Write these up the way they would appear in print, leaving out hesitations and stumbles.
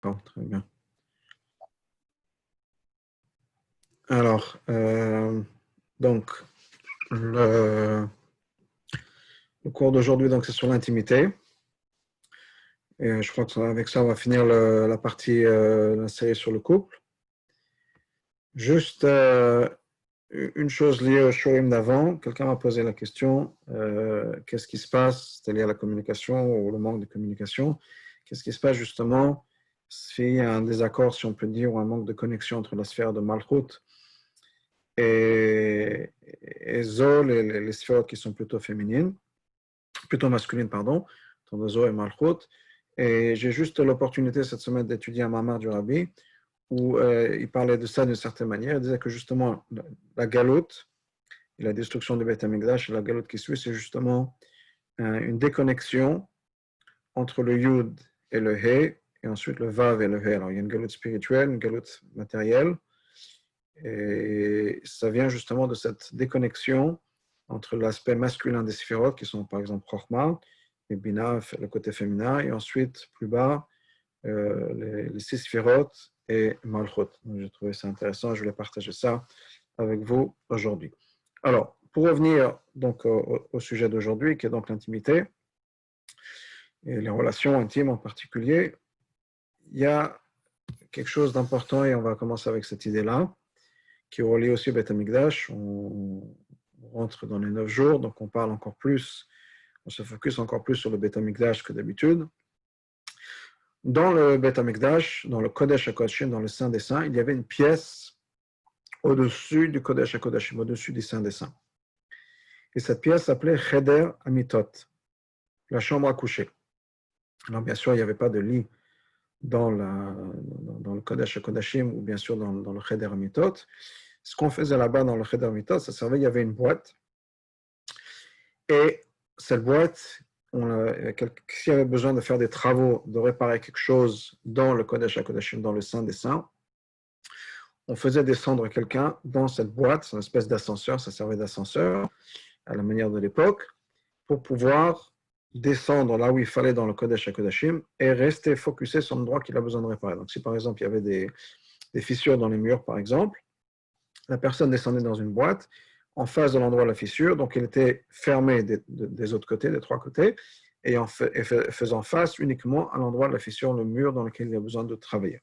Bon, très bien. Alors, donc, le cours d'aujourd'hui, donc, c'est sur l'intimité. Et je crois qu'avec ça, on va finir la partie, la série sur le couple. Juste une chose liée au shurim d'avant. Quelqu'un m'a posé la question, qu'est-ce qui se passe, c'est lié à la communication ou le manque de communication, qu'est-ce qui se passe justement s'il y a un désaccord, si on peut dire, ou un manque de connexion entre la sphère de Malchut et Zol, les sphères qui sont plutôt féminines, plutôt masculines, pardon, entre Zol et Malchut. Et j'ai juste l'opportunité cette semaine d'étudier un mamar du Rabbi où il parlait de ça d'une certaine manière. Il disait que justement la galoute et la destruction du Beth Amikdash et la galoute qui suit, c'est justement une déconnexion entre le Yud et le He, et ensuite le Vav et le He. Alors il y a une galoute spirituelle, une galoute matérielle, et ça vient justement de cette déconnexion entre l'aspect masculin des sphérot, qui sont par exemple Chochma, et Bina, le côté féminin, et ensuite plus bas, les six sphérot et Malchut. J'ai trouvé ça intéressant, je voulais partager ça avec vous aujourd'hui. Alors, pour revenir donc au sujet d'aujourd'hui, qui est donc l'intimité, et les relations intimes en particulier, il y a quelque chose d'important, et on va commencer avec cette idée-là, qui relie aussi au Beth Amikdash. On rentre dans les 9 jours, donc on parle encore plus, on se focus encore plus sur le Beth Amikdash que d'habitude. Dans le Beth Amikdash, dans le Kodesh HaKodashim, dans le Saint des Saints, il y avait une pièce au-dessus du Kodesh HaKodashim, au-dessus du Saint des Saints. Et cette pièce s'appelait Cheder Amitot, la chambre à coucher. Alors bien sûr, il n'y avait pas de lit dans le Kodesh HaKodashim ou bien sûr dans le Cheder Amitot. Ce qu'on faisait là-bas dans le Cheder Amitot, ça servait, il y avait une boîte. Et cette boîte, s'il y avait besoin de faire des travaux, de réparer quelque chose dans le Kodesh HaKodashim, dans le Saint des Saints, on faisait descendre quelqu'un dans cette boîte, c'est une espèce d'ascenseur, ça servait d'ascenseur à la manière de l'époque, pour pouvoir descendre là où il fallait dans le Kodesh HaKodashim et rester focusé sur l'endroit qu'il a besoin de réparer. Donc si par exemple il y avait des fissures dans les murs par exemple, la personne descendait dans une boîte en face de l'endroit de la fissure, donc elle était fermée des autres côtés, des trois côtés, et faisant face uniquement à l'endroit de la fissure, le mur dans lequel il y a besoin de travailler.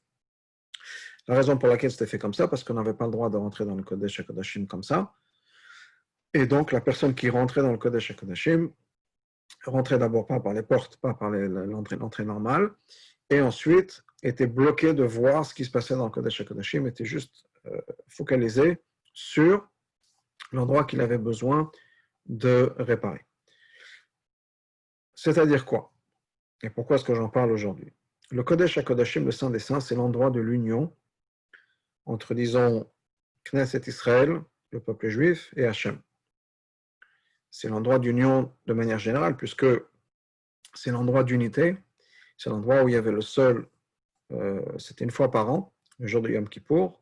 La raison pour laquelle c'était fait comme ça, parce qu'on n'avait pas le droit de rentrer dans le Kodesh HaKodashim comme ça. Et donc, la personne qui rentrait dans le Kodesh HaKodashim rentrait d'abord pas par les portes, pas par l'entrée normale, et ensuite était bloquée de voir ce qui se passait dans le Kodesh HaKodashim, était juste focalisé sur l'endroit qu'il avait besoin de réparer. C'est-à-dire quoi? Et pourquoi est-ce que j'en parle aujourd'hui? Le Kodesh HaKodashim, le Saint des Saints, c'est l'endroit de l'union entre, disons, Knesset Israël, le peuple juif, et Hachem. C'est l'endroit d'union de manière générale, puisque c'est l'endroit d'unité, c'est l'endroit où il y avait le seul, c'était une fois par an, le jour de Yom Kippour,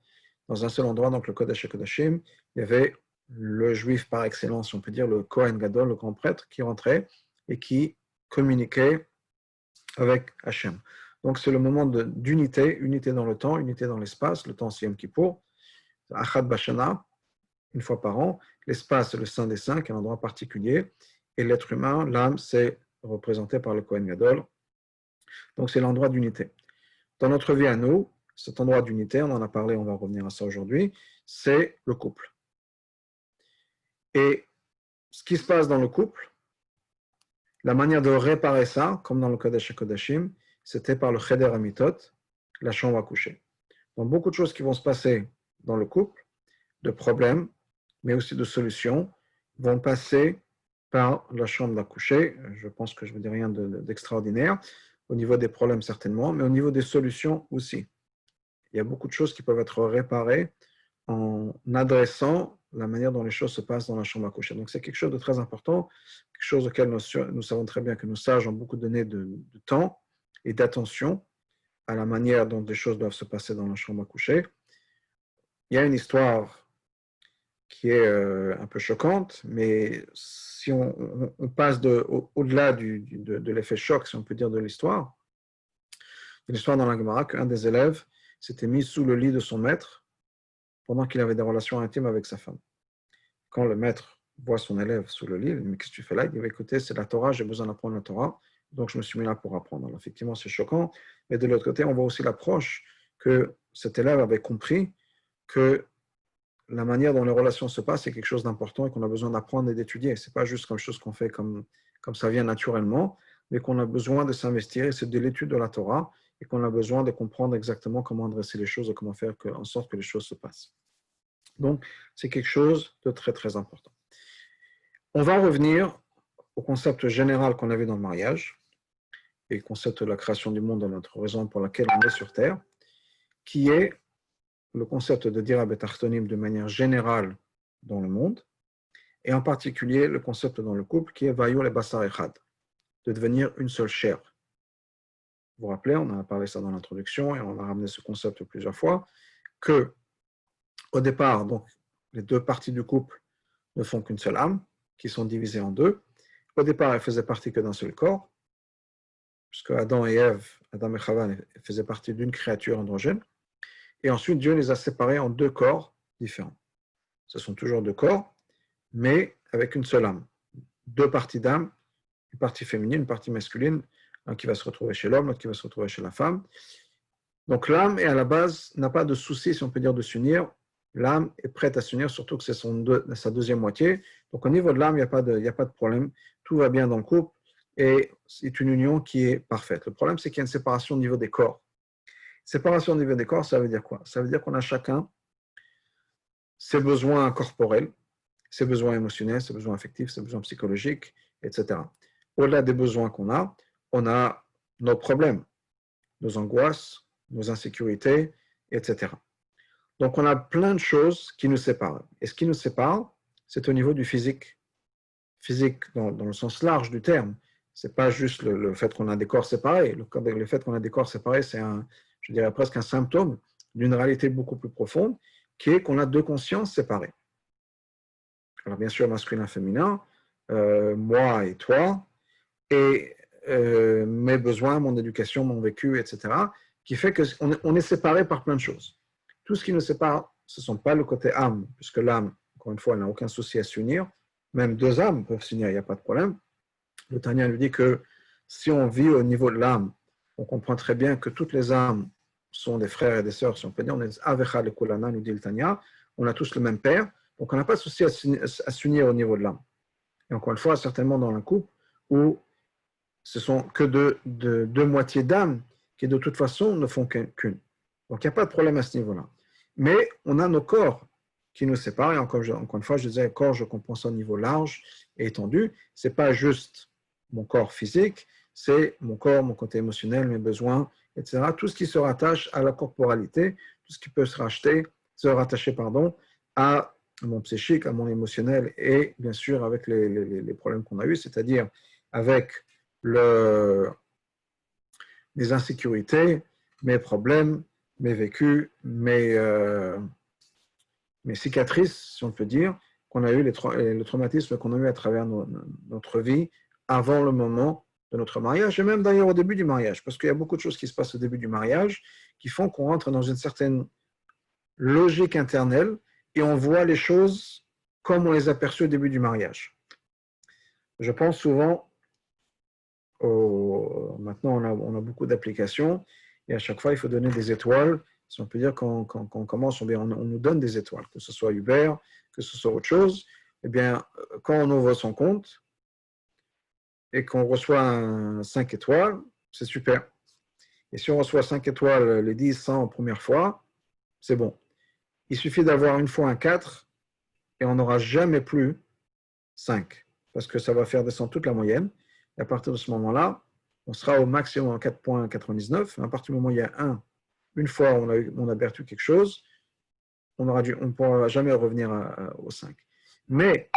dans un seul endroit, donc le Kodesh HaKodashim, il y avait le juif par excellence, on peut dire le Kohen Gadol, le grand prêtre, qui rentrait et qui communiquait avec Hachem. Donc c'est le moment d'unité, unité dans le temps, unité dans l'espace. Le temps c'est Yom Kippour, Achad Bashana, une fois par an. L'espace c'est le Saint des Saints, qui est un endroit particulier. Et l'être humain, l'âme, c'est représenté par le Kohen Gadol. Donc c'est l'endroit d'unité. Dans notre vie à nous, cet endroit d'unité, on en a parlé, on va revenir à ça aujourd'hui, c'est le couple. Et ce qui se passe dans le couple, la manière de réparer ça, comme dans le Kodesh HaKodashim, c'était par le Cheder Amitot, la chambre à coucher. Donc beaucoup de choses qui vont se passer dans le couple, de problèmes, mais aussi de solutions, vont passer par la chambre à coucher. Je pense que je ne veux dire rien d'extraordinaire, au niveau des problèmes certainement, mais au niveau des solutions aussi. Il y a beaucoup de choses qui peuvent être réparées en adressant la manière dont les choses se passent dans la chambre à coucher. Donc c'est quelque chose de très important, quelque chose auquel nous savons très bien que nos sages ont beaucoup donné de temps et d'attention à la manière dont les choses doivent se passer dans la chambre à coucher. Il y a une histoire qui est un peu choquante, mais si on passe au-delà de l'effet choc, si on peut dire, de l'histoire, Il y a l'histoire dans la Gemara qu'un des élèves s'était mis sous le lit de son maître pendant qu'il avait des relations intimes avec sa femme. Quand le maître voit son élève sous le lit, il dit, mais qu'est-ce que tu fais là? Il dit, écoutez, c'est la Torah, j'ai besoin d'apprendre la Torah, donc je me suis mis là pour apprendre. Alors, effectivement, c'est choquant, mais de l'autre côté, on voit aussi l'approche que cet élève avait compris que la manière dont les relations se passent est quelque chose d'important et qu'on a besoin d'apprendre et d'étudier. Ce n'est pas juste quelque chose qu'on fait comme ça vient naturellement, mais qu'on a besoin de s'investir, et c'est de l'étude de la Torah, et qu'on a besoin de comprendre exactement comment adresser les choses et comment faire en sorte que les choses se passent. Donc, c'est quelque chose de très, très important. On va revenir au concept général qu'on avait dans le mariage, et le concept de la création du monde, de notre raison pour laquelle on est sur Terre, qui est le concept de Dira Betartonim de manière générale dans le monde, et en particulier le concept dans le couple qui est Vayu le Basar Echad, de devenir une seule chair. Vous vous rappelez, on a parlé ça dans l'introduction et on a ramené ce concept plusieurs fois, que au départ, donc, les deux parties du couple ne font qu'une seule âme, qui sont divisées en deux. Au départ, elles faisaient partie que d'un seul corps, puisque Adam et Ève, Adam et Chava faisaient partie d'une créature androgène. Et ensuite, Dieu les a séparés en deux corps différents. Ce sont toujours deux corps, mais avec une seule âme. Deux parties d'âme, une partie féminine, une partie masculine, un qui va se retrouver chez l'homme, l'autre qui va se retrouver chez la femme. Donc l'âme, à la base, n'a pas de souci, si on peut dire, de s'unir. L'âme est prête à s'unir, surtout que c'est sa deuxième moitié. Donc au niveau de l'âme, il n'y a pas de problème. Tout va bien dans le couple et c'est une union qui est parfaite. Le problème, c'est qu'il y a une séparation au niveau des corps. Séparation au niveau des corps, ça veut dire quoi? Ça veut dire qu'on a chacun ses besoins corporels, ses besoins émotionnels, ses besoins affectifs, ses besoins psychologiques, etc. Au-delà des besoins qu'on a, on a nos problèmes, nos angoisses, nos insécurités, etc. Donc, on a plein de choses qui nous séparent. Et ce qui nous sépare, c'est au niveau du physique. Physique dans le sens large du terme. Ce n'est pas juste le fait qu'on a des corps séparés. Le fait qu'on a des corps séparés, c'est je dirais presque un symptôme d'une réalité beaucoup plus profonde, qui est qu'on a deux consciences séparées. Alors, bien sûr, masculin, féminin, moi et toi, et mes besoins, mon éducation, mon vécu, etc., qui fait qu'on est séparés par plein de choses. Tout ce qui nous sépare, ce ne sont pas le côté âme, puisque l'âme, encore une fois, elle n'a aucun souci à s'unir. Même deux âmes peuvent s'unir, il n'y a pas de problème. Le Tanya nous dit que si on vit au niveau de l'âme, on comprend très bien que toutes les âmes sont des frères et des sœurs, si on peut dire. On est Avecha le Kulana, nous dit le Tanya. On a tous le même père, donc on n'a pas de souci à s'unir au niveau de l'âme. Et encore une fois, certainement dans un couple où ce sont que deux moitiés d'âme qui de toute façon ne font qu'une. Donc il n'y a pas de problème à ce niveau-là. Mais on a nos corps qui nous séparent, et encore une fois, je disais, corps, je comprends ça au niveau large et étendu. Ce n'est pas juste mon corps physique, c'est mon corps, mon côté émotionnel, mes besoins, etc. Tout ce qui se rattache à la corporalité, tout ce qui peut se rattacher à mon psychique, à mon émotionnel, et bien sûr avec les problèmes qu'on a eus, c'est-à-dire avec mes insécurités, mes problèmes, mes vécus, mes cicatrices, si on peut dire, qu'on a eu, le traumatisme qu'on a eu à travers notre vie avant le moment de notre mariage, et même d'ailleurs au début du mariage, parce qu'il y a beaucoup de choses qui se passent au début du mariage qui font qu'on rentre dans une certaine logique interne et on voit les choses comme on les a perçues au début du mariage. Je pense souvent maintenant, on a beaucoup d'applications et à chaque fois, il faut donner des étoiles. Si on peut dire, quand on commence, on nous donne des étoiles, que ce soit Uber, que ce soit autre chose. Eh bien, quand on ouvre son compte et qu'on reçoit un 5 étoiles, c'est super. Et si on reçoit 5 étoiles, les 10, 100 en première fois, c'est bon. Il suffit d'avoir une fois un 4 et on n'aura jamais plus 5 parce que ça va faire descendre toute la moyenne. Et à partir de ce moment-là, on sera au maximum à 4,99. À partir du moment où il y a une fois on a perdu quelque chose, on ne pourra jamais revenir au 5. Mais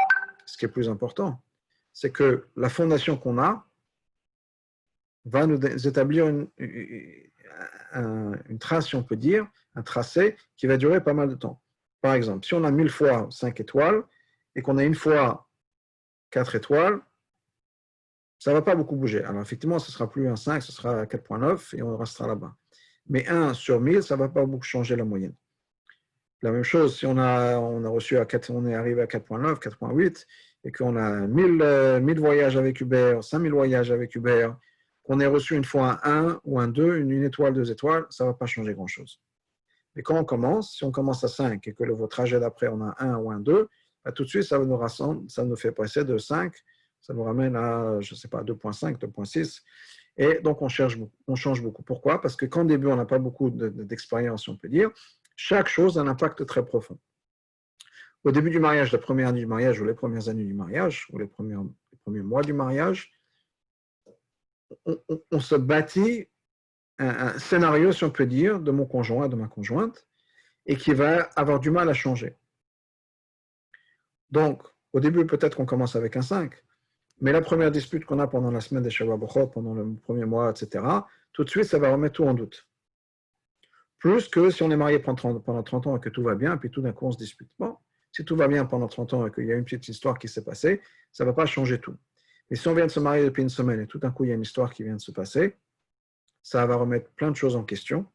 ce qui est plus important, c'est que la fondation qu'on a va nous établir une trace, si on peut dire, un tracé qui va durer pas mal de temps. Par exemple, si on a 1000 fois 5 étoiles et qu'on a une fois 4 étoiles, ça ne va pas beaucoup bouger. Alors effectivement, ce ne sera plus un 5, ce sera 4,9 et on restera là-bas. mais 1 sur 1000, ça ne va pas beaucoup changer la moyenne. La même chose, si on est arrivé à 4.9, 4.8, et qu'on a 1000 voyages avec Uber, 5000 voyages avec Uber, qu'on ait reçu une fois un 1 ou un 2, une étoile, 2 étoiles, ça ne va pas changer grand-chose. Mais quand on commence, si on commence à 5 et que le trajet d'après, on a 1 ou un 2, bah, tout de suite, ça nous fait passer de 5, ça nous ramène à, je ne sais pas, 2.5, 2.6. Et donc, on change beaucoup. Pourquoi? Parce que quand au début, on n'a pas beaucoup d'expérience, si on peut dire, chaque chose a un impact très profond. Au début du mariage, la première année du mariage ou les premières années du mariage ou les premiers mois du mariage, on se bâtit un scénario, si on peut dire, de mon conjoint, de ma conjointe, et qui va avoir du mal à changer. Donc, au début, peut-être qu'on commence avec un 5, mais la première dispute qu'on a pendant la semaine des Shabbat B'chot, pendant le premier mois, etc., tout de suite, ça va remettre tout en doute. Plus que si on est marié pendant 30 ans et que tout va bien, et puis tout d'un coup, on se dispute. Bon, si tout va bien pendant 30 ans et qu'il y a une petite histoire qui s'est passée, ça ne va pas changer tout. Mais si on vient de se marier depuis une semaine et tout d'un coup, il y a une histoire qui vient de se passer, ça va remettre plein de choses en question.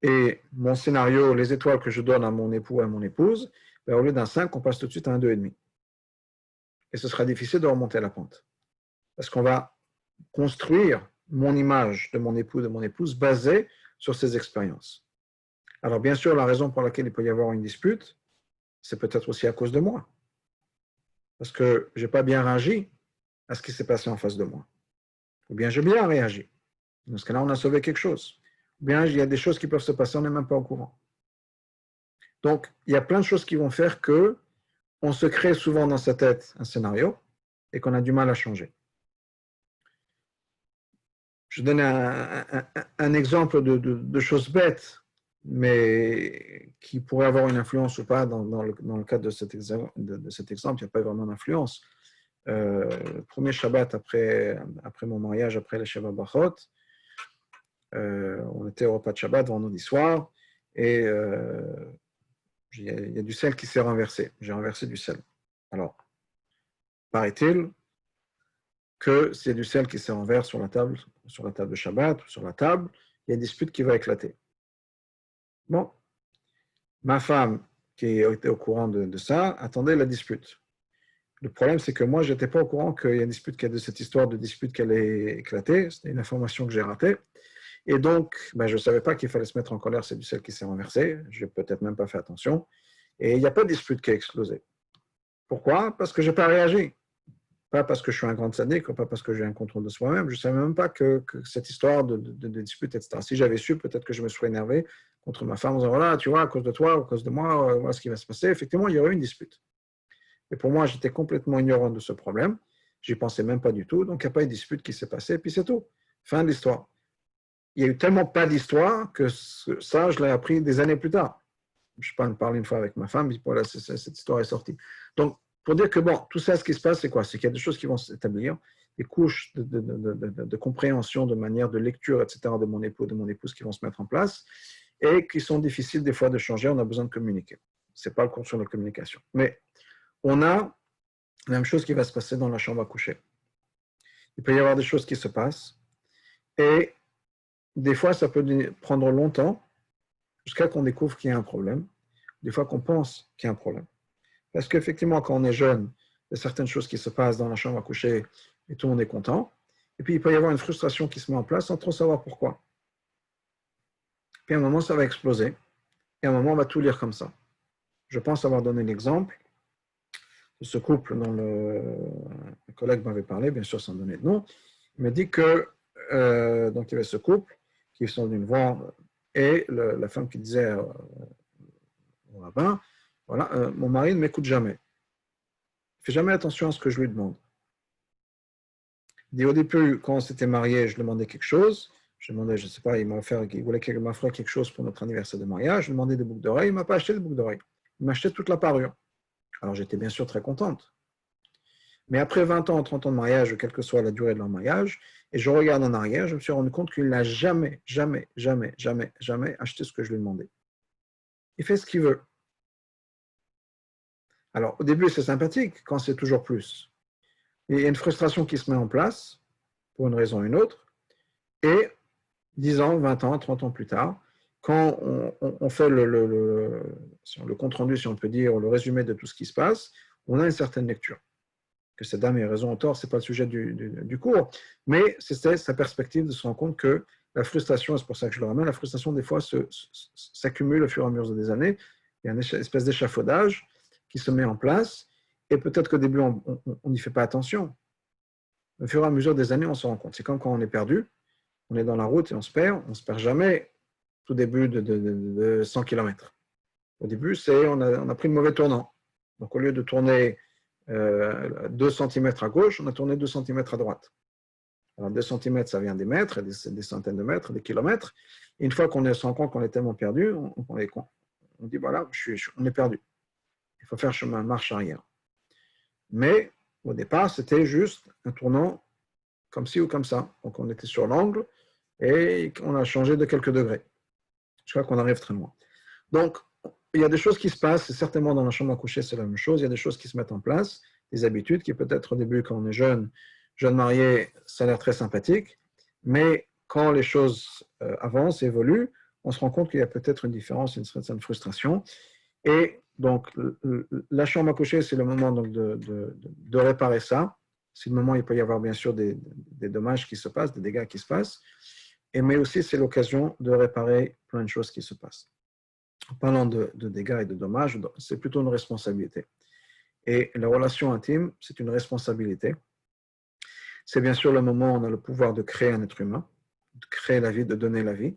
Et mon scénario, les étoiles que je donne à mon époux et à mon épouse, ben, au lieu d'un 5, on passe tout de suite à un 2,5. Et ce sera difficile de remonter la pente. Parce qu'on va construire mon image de mon époux, de mon épouse, basée sur ces expériences. Alors, bien sûr, la raison pour laquelle il peut y avoir une dispute, c'est peut-être aussi à cause de moi. Parce que je n'ai pas bien réagi à ce qui s'est passé en face de moi. Ou bien j'ai bien réagi. Dans ce cas-là, on a sauvé quelque chose. Ou bien il y a des choses qui peuvent se passer, on n'est même pas au courant. Donc, il y a plein de choses qui vont faire que on se crée souvent dans sa tête un scénario et qu'on a du mal à changer. Je donne un exemple de choses bêtes, mais qui pourraient avoir une influence ou pas dans le cadre de cet exemple. Il n'y a pas vraiment d'influence. Premier Shabbat après mon mariage, après les Shabbat Bachot, on était au repas de Shabbat vendredi soir et il y a du sel qui s'est renversé. J'ai renversé du sel. Alors, paraît-il que c'est du sel qui se renverse sur la table de Shabbat ou sur la table, il y a une dispute qui va éclater. Bon, ma femme, qui était au courant de ça, attendait la dispute. Le problème, c'est que moi, je n'étais pas au courant qu'il y a une dispute, qu'il y a de cette histoire de dispute qui allait éclater. C'était une information que j'ai ratée. Et donc, je ne savais pas qu'il fallait se mettre en colère, c'est du sel qui s'est renversé. Je n'ai peut-être même pas fait attention. Et il n'y a pas de dispute qui a explosé. Pourquoi? Parce que je n'ai pas réagi. Pas parce que je suis un grand sadique, pas parce que j'ai un contrôle de soi-même. Je ne savais même pas que cette histoire de dispute, etc. Si j'avais su, peut-être que je me serais énervé contre ma femme en disant, voilà, tu vois, à cause de toi, à cause de moi, voilà ce qui va se passer. Effectivement, il y aurait eu une dispute. Et pour moi, j'étais complètement ignorant de ce problème. Je n'y pensais même pas du tout. Donc, il n'y a pas eu de dispute qui s'est passée. Et puis, c'est tout. Fin de l'histoire. Il n'y a eu tellement pas d'histoire que ça, je l'ai appris des années plus tard. Je peux en parler une fois avec ma femme, et voilà, cette histoire est sortie. Donc, pour dire que, bon, tout ça, ce qui se passe, c'est quoi? C'est qu'il y a des choses qui vont s'établir, des couches de compréhension, de manière de lecture, etc., de mon époux, de mon épouse qui vont se mettre en place et qui sont difficiles des fois de changer. On a besoin de communiquer. Ce n'est pas le cours sur la communication. Mais on a la même chose qui va se passer dans la chambre à coucher. Il peut y avoir des choses qui se passent et des fois, ça peut prendre longtemps jusqu'à qu'on découvre qu'il y a un problème. Des fois qu'on pense qu'il y a un problème. Parce qu'effectivement, quand on est jeune, il y a certaines choses qui se passent dans la chambre à coucher et tout le monde est content. Et puis, il peut y avoir une frustration qui se met en place sans trop savoir pourquoi. Puis, à un moment, ça va exploser. Et à un moment, on va tout lire comme ça. Je pense avoir donné l'exemple de ce couple dont un collègue m'avait parlé, bien sûr sans donner de nom. Il m'a dit que donc il y avait ce couple qui sont venus me voir et la femme qui disait au rabbin, voilà, mon mari ne m'écoute jamais. Il ne fait jamais attention à ce que je lui demande. Il dit au début, quand on s'était mariés, je demandais quelque chose. Je demandais, je ne sais pas, il voulait qu'il m'offre quelque chose pour notre anniversaire de mariage. Je lui demandais des boucles d'oreilles. Il ne m'a pas acheté des boucles d'oreilles. Il m'a acheté toute la parure. Alors j'étais bien sûr très contente. Mais après 20 ans, 30 ans de mariage, quelle que soit la durée de leur mariage, et je regarde en arrière, je me suis rendu compte qu'il n'a jamais acheté ce que je lui demandais. Il fait ce qu'il veut. Alors, au début, c'est sympathique quand c'est toujours plus. Il y a une frustration qui se met en place, pour une raison ou une autre, et 10 ans, 20 ans, 30 ans plus tard, quand on fait le compte-rendu, si on peut dire, ou le résumé de tout ce qui se passe, on a une certaine lecture. Que cette dame ait raison ou tort, ce n'est pas le sujet du cours, mais c'est sa perspective de se rendre compte que la frustration, et c'est pour ça que je le ramène, la frustration des fois s'accumule au fur et à mesure des années, il y a une espèce d'échafaudage qui se met en place, et peut-être qu'au début, on n'y fait pas attention. Au fur et à mesure des années, on se rend compte. C'est comme quand on est perdu, on est dans la route et on se perd jamais tout début de 100 km. Au début, on a pris le mauvais tournant. Donc, au lieu de tourner 2 cm à gauche, on a tourné 2 cm à droite. Alors, 2 cm, ça vient des mètres, des centaines de mètres, des kilomètres. Et une fois qu'on se rend compte qu'on est tellement perdu, on dit, voilà, on est perdu. Il faut faire chemin, marche arrière. Mais, au départ, c'était juste un tournant comme ci ou comme ça. Donc, on était sur l'angle et on a changé de quelques degrés. Je crois qu'on arrive très loin. Donc, il y a des choses qui se passent, et certainement dans la chambre à coucher, c'est la même chose. Il y a des choses qui se mettent en place, des habitudes qui peut-être au début, quand on est jeune marié, ça a l'air très sympathique, mais quand les choses avancent, évoluent, on se rend compte qu'il y a peut-être une différence, une certaine frustration. Et donc, la chambre à coucher, c'est le moment donc, de réparer ça. C'est le moment où il peut y avoir bien sûr des dommages qui se passent, des dégâts qui se passent, mais aussi c'est l'occasion de réparer plein de choses qui se passent. En parlant de dégâts et de dommages, c'est plutôt une responsabilité. Et la relation intime, c'est une responsabilité. C'est bien sûr le moment où on a le pouvoir de créer un être humain, de créer la vie, de donner la vie,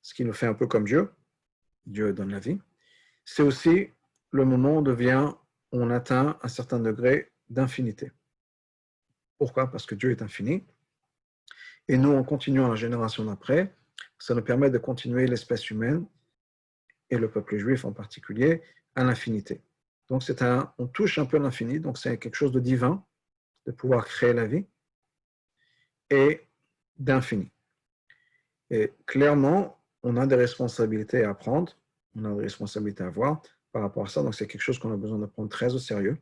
ce qui nous fait un peu comme Dieu. Dieu donne la vie. C'est aussi le moment où on atteint un certain degré d'infinité. Pourquoi? Parce que Dieu est infini. Et nous, en continuant la génération d'après, ça nous permet de continuer l'espèce humaine et le peuple juif en particulier à l'infinité. Donc on touche un peu l'infini, donc c'est quelque chose de divin, de pouvoir créer la vie et d'infini. Et clairement, on a des responsabilités à prendre, on a des responsabilités à avoir par rapport à ça, donc c'est quelque chose qu'on a besoin de prendre très au sérieux.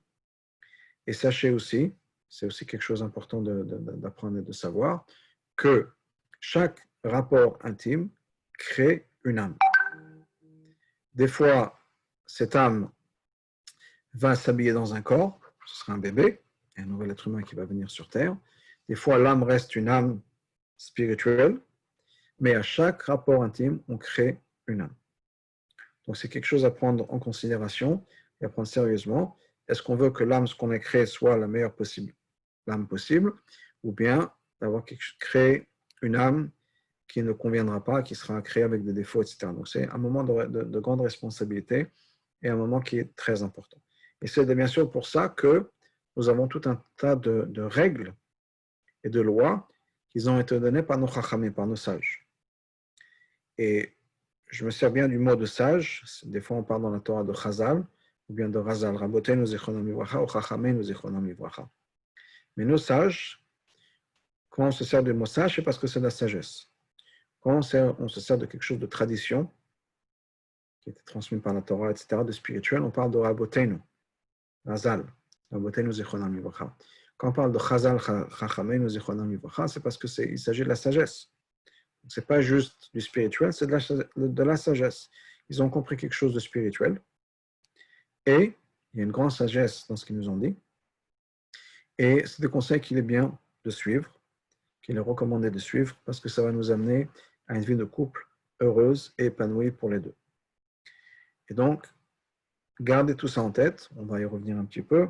Et sachez aussi, c'est aussi quelque chose d'important d'apprendre et de savoir, que chaque rapport intime crée une âme. Des fois, cette âme va s'habiller dans un corps, ce sera un bébé, un nouvel être humain qui va venir sur Terre. Des fois, l'âme reste une âme spirituelle, mais à chaque rapport intime, on crée une âme. Donc, c'est quelque chose à prendre en considération et à prendre sérieusement. Est-ce qu'on veut que l'âme, ce qu'on a créé, soit la meilleure possible, l'âme possible, ou bien d'avoir créé une âme qui ne conviendra pas, qui sera créée avec des défauts, etc. Donc, c'est un moment de grande responsabilité et un moment qui est très important. Et c'est bien sûr pour ça que nous avons tout un tas de règles et de lois qui ont été données par nos chachamim, par nos sages. Et je me sers bien du mot de sage. Des fois, on parle dans la Torah de Chazal, ou bien de Razal, Rabotenu zichronam livracha, ou Chachamenu zichronam livracha. Mais nos sages, quand on se sert du mot sage, c'est parce que c'est de la sagesse. Quand on se sert de quelque chose de tradition, qui était transmis par la Torah, etc., de spirituel, on parle de Rabotenu, Razal, Rabotenu zichronam livracha. Quand on parle de Chazal, Chachamenu zichronam livracha, c'est parce qu'il s'agit de la sagesse. Ce n'est pas juste du spirituel, c'est de la sagesse. Ils ont compris quelque chose de spirituel et il y a une grande sagesse dans ce qu'ils nous ont dit. Et c'est des conseils qu'il est bien de suivre, qu'il est recommandé de suivre parce que ça va nous amener à une vie de couple heureuse et épanouie pour les deux. Et donc, gardez tout ça en tête. On va y revenir un petit peu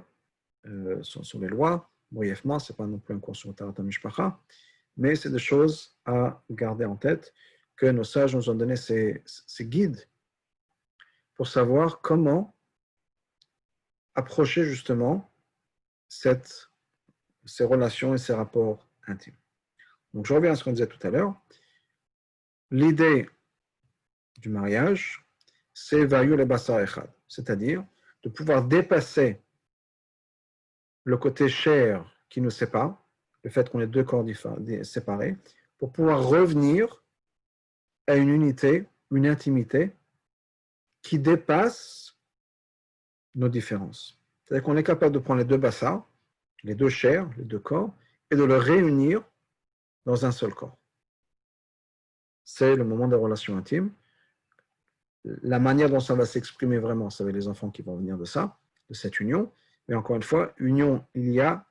sur les lois. Brièvement, ce n'est pas non plus un cours sur Tarat HaMishpacha, mais c'est des choses à garder en tête que nos sages nous ont donné ces guides pour savoir comment approcher justement ces relations et ces rapports intimes. Donc je reviens à ce qu'on disait tout à l'heure. L'idée du mariage, c'est Vayu le Basar Echad, c'est-à-dire de pouvoir dépasser le côté chair qui nous sépare, le fait qu'on ait deux corps séparés, pour pouvoir revenir à une unité, une intimité qui dépasse nos différences. C'est-à-dire qu'on est capable de prendre les deux bassars, les deux chairs, les deux corps, et de les réunir dans un seul corps. c'est le moment des relations intimes. La manière dont ça va s'exprimer vraiment, ça va être les enfants qui vont venir de ça, de cette union. Mais encore une fois, union, il y a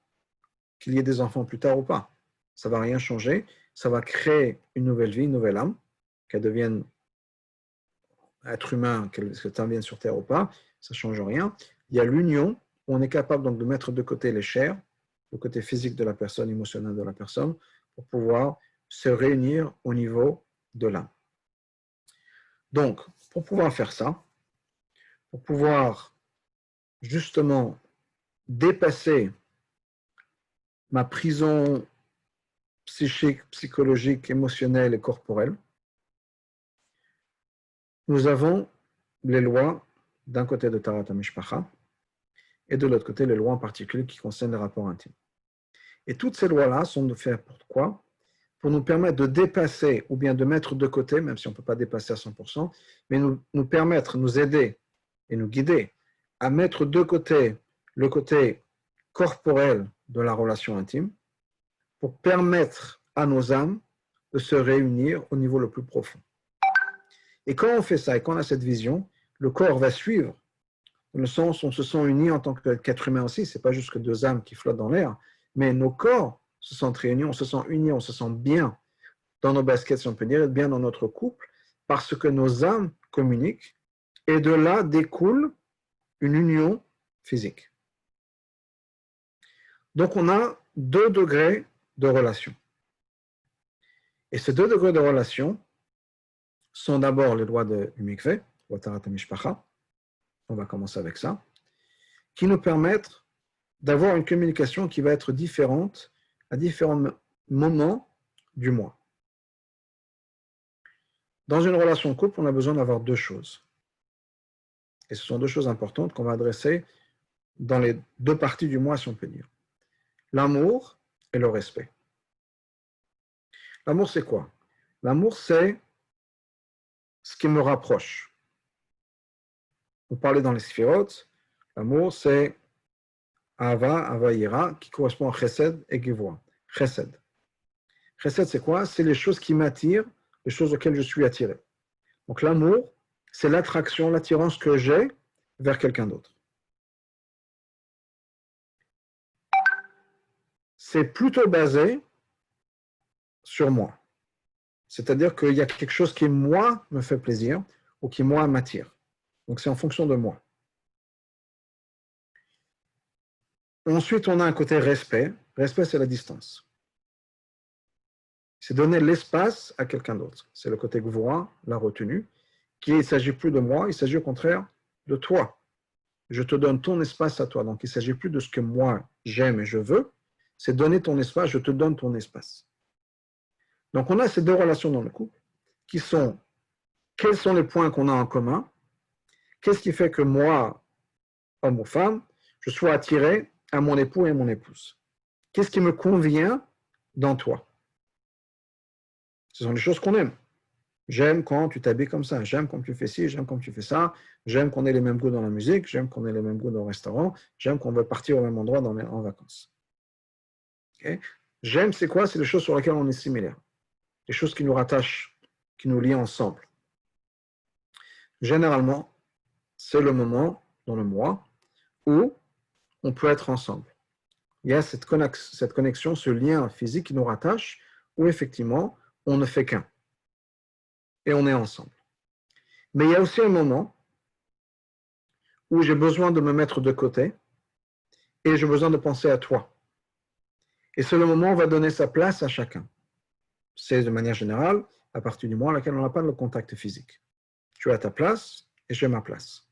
qu'il y ait des enfants plus tard ou pas. Ça ne va rien changer. Ça va créer une nouvelle vie, une nouvelle âme, qu'elle devienne être humain, qu'elle vienne sur Terre ou pas, ça ne change rien. Il y a l'union, où on est capable donc de mettre de côté les chairs, le côté physique de la personne, émotionnel de la personne, pour pouvoir se réunir au niveau de l'âme. Donc, pour pouvoir faire ça, pour pouvoir justement dépasser ma prison psychique, psychologique, émotionnelle et corporelle, nous avons les lois d'un côté de Tarat HaMishpacha et de l'autre côté les lois en particulier qui concernent les rapports intimes. Et toutes ces lois-là sont de faire pourquoi? Pour nous permettre de dépasser ou bien de mettre de côté, même si on ne peut pas dépasser à 100%, mais nous permettre, nous aider et nous guider à mettre de côté le côté corporel de la relation intime pour permettre à nos âmes de se réunir au niveau le plus profond. Et quand on fait ça et quand on a cette vision, le corps va suivre, dans le sens où on se sent unis en tant qu'être humain aussi, ce n'est pas juste que deux âmes qui flottent dans l'air, mais nos corps se sentent réunis, on se sent unis, on se sent bien dans nos baskets, si on peut dire, bien dans notre couple, parce que nos âmes communiquent, et de là découle une union physique. Donc on a 2 degrés de relation. Et ces 2 degrés de relation sont d'abord les lois du mikveh, loi Tarat HaMishpacha, on va commencer avec ça, qui nous permettent d'avoir une communication qui va être différente à différents moments du mois. Dans une relation de couple, on a besoin d'avoir 2 choses. Et ce sont 2 choses importantes qu'on va adresser dans les 2 parties du mois, si on peut dire. L'amour et le respect. L'amour, c'est quoi? L'amour, c'est ce qui me rapproche. Vous parlez dans les sphirotes, l'amour, c'est Ava, Avaïra, qui correspond à Chesed et Gevoa. Chesed. Chesed, c'est quoi? C'est les choses qui m'attirent, les choses auxquelles je suis attiré. Donc l'amour, c'est l'attraction, l'attirance que j'ai vers quelqu'un d'autre. C'est plutôt basé sur moi. C'est-à-dire qu'il y a quelque chose qui, moi, me fait plaisir ou qui, moi, m'attire. Donc c'est en fonction de moi. Ensuite, on a un côté respect. Respect, c'est la distance. C'est donner l'espace à quelqu'un d'autre. C'est le côté gvoura, la retenue, qui il ne s'agit plus de moi, il s'agit au contraire de toi. Je te donne ton espace à toi. Donc, il ne s'agit plus de ce que moi, j'aime et je veux. C'est donner ton espace, je te donne ton espace. Donc, on a ces 2 relations dans le couple qui sont, quels sont les points qu'on a en commun? Qu'est-ce qui fait que moi, homme ou femme, je sois attiré à mon époux et à mon épouse? Qu'est-ce qui me convient dans toi? Ce sont les choses qu'on aime. J'aime quand tu t'habilles comme ça, j'aime quand tu fais ci, j'aime quand tu fais ça, j'aime qu'on ait les mêmes goûts dans la musique, j'aime qu'on ait les mêmes goûts dans le restaurant, j'aime qu'on veut partir au même endroit en vacances. Okay? J'aime, c'est quoi? C'est les choses sur lesquelles on est similaires. Les choses qui nous rattachent, qui nous lient ensemble. Généralement, c'est le moment dans le mois où on peut être ensemble. Il y a cette connexion, ce lien physique qui nous rattache, où effectivement, on ne fait qu'un. Et on est ensemble. Mais il y a aussi un moment où j'ai besoin de me mettre de côté et j'ai besoin de penser à toi. Et c'est le moment où on va donner sa place à chacun. C'est de manière générale à partir du moment dans lequel on n'a pas le contact physique. Tu as ta place et j'ai ma place.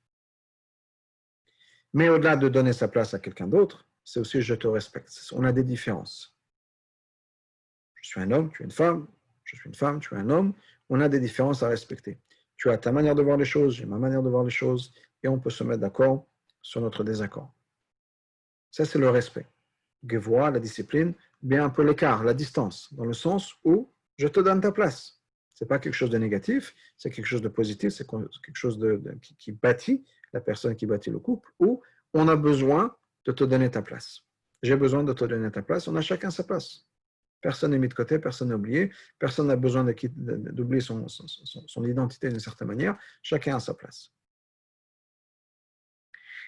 Mais au-delà de donner sa place à quelqu'un d'autre, c'est aussi je te respecte. On a des différences. Je suis un homme, tu es une femme, je suis une femme, tu es un homme. On a des différences à respecter. Tu as ta manière de voir les choses, j'ai ma manière de voir les choses, et on peut se mettre d'accord sur notre désaccord. Ça, c'est le respect. Gevoa, la discipline, bien un peu l'écart, la distance, dans le sens où je te donne ta place. Ce n'est pas quelque chose de négatif, c'est quelque chose de positif, c'est quelque chose qui bâtit la personne qui bâtit le couple, où on a besoin de te donner ta place. J'ai besoin de te donner ta place, on a chacun sa place. Personne n'est mis de côté, personne n'est oublié, personne n'a besoin d'oublier son identité d'une certaine manière, chacun a sa place.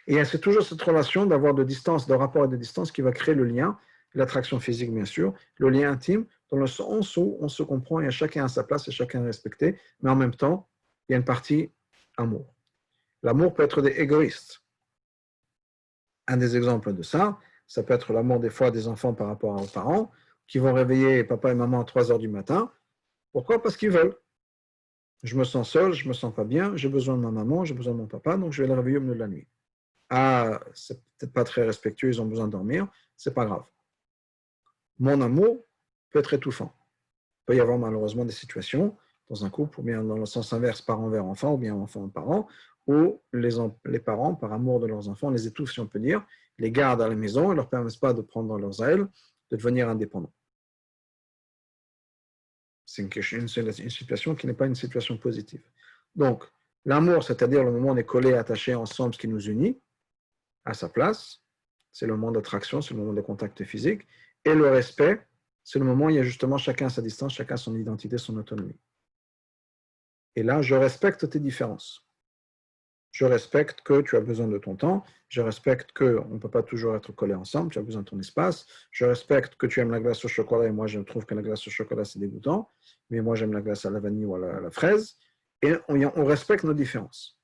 Et c'est toujours cette relation d'avoir de distance, de rapport et de distance qui va créer le lien, l'attraction physique bien sûr, le lien intime, dans le sens où on se comprend et chacun a sa place et chacun est respecté, mais en même temps, il y a une partie amour. L'amour peut être égoïste. Un des exemples de ça, ça peut être l'amour des fois des enfants par rapport aux parents, qui vont réveiller papa et maman à 3 heures du matin. Pourquoi? Parce qu'ils veulent. Je me sens seul, je me sens pas bien, j'ai besoin de ma maman, j'ai besoin de mon papa, donc je vais les réveiller au milieu de la nuit. Ah, c'est peut-être pas très respectueux, ils ont besoin de dormir, c'est pas grave. Mon amour peut être étouffant. Il peut y avoir malheureusement des situations dans un couple, ou bien dans le sens inverse, parent vers enfant, ou bien enfant vers parent, où les parents, par amour de leurs enfants, les étouffent, si on peut dire, les gardent à la maison et ne leur permettent pas de prendre dans leurs ailes, de devenir indépendants. C'est une situation qui n'est pas une situation positive. Donc, l'amour, c'est-à-dire le moment où on est collés, attachés ensemble, ce qui nous unit, à sa place, c'est le moment d'attraction, c'est le moment de contact physique, et le respect, c'est le moment où il y a justement chacun à sa distance, chacun son identité, son autonomie. Et là, je respecte tes différences. Je respecte que tu as besoin de ton temps, je respecte qu'on ne peut pas toujours être collés ensemble, tu as besoin de ton espace, je respecte que tu aimes la glace au chocolat et moi je trouve que la glace au chocolat c'est dégoûtant, mais moi j'aime la glace à la vanille ou à la fraise, et on respecte nos différences.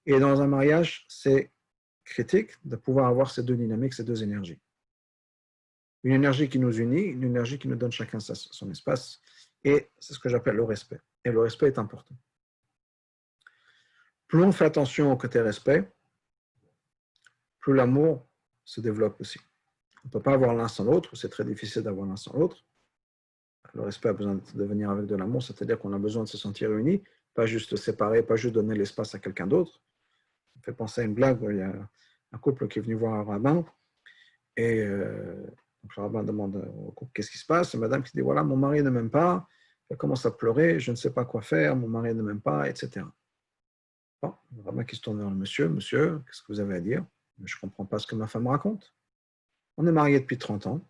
Et dans un mariage, c'est critique de pouvoir avoir ces deux dynamiques, ces deux énergies. Une énergie qui nous unit, une énergie qui nous donne chacun son espace, et c'est ce que j'appelle le respect. Et le respect est important. Plus on fait attention au côté respect, plus l'amour se développe aussi. On ne peut pas avoir l'un sans l'autre, c'est très difficile d'avoir l'un sans l'autre. Le respect a besoin de venir avec de l'amour, c'est-à-dire qu'on a besoin de se sentir unis, pas juste séparés, pas juste donner l'espace à quelqu'un d'autre. Ça me fait penser à une blague où il y a un couple qui est venu voir un rabbin, et donc le rabbin demande au couple qu'est-ce qui se passe, et madame qui dit voilà, mon mari ne m'aime pas, elle commence à pleurer, je ne sais pas quoi faire, mon mari ne m'aime pas, etc. Bon, le rabbin qui se tourne vers le monsieur, monsieur, qu'est-ce que vous avez à dire? Je ne comprends pas ce que ma femme raconte. On est mariés depuis 30 ans.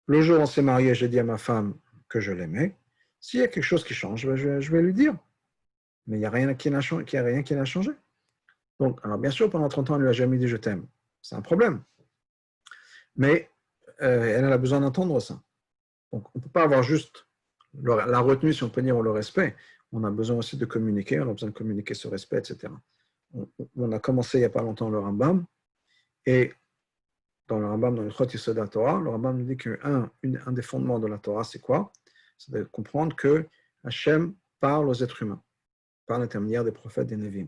Le jour où on s'est marié, j'ai dit à ma femme que je l'aimais. S'il y a quelque chose qui change, je vais lui dire. Mais il n'y a rien qui n'a changé. Donc, alors bien sûr, pendant 30 ans, elle ne lui a jamais dit je t'aime. C'est un problème. Mais elle a besoin d'entendre ça. Donc, on ne peut pas avoir juste la retenue, si on peut dire, ou le respect. On a besoin aussi de communiquer, on a besoin de communiquer ce respect, etc. On a commencé il n'y a pas longtemps le Rambam, et dans le Rambam, dans le Chot Yesod de la Torah, le Rambam nous dit qu'un des fondements de la Torah, c'est quoi? C'est de comprendre que Hachem parle aux êtres humains, par l'intermédiaire des prophètes, des Névim.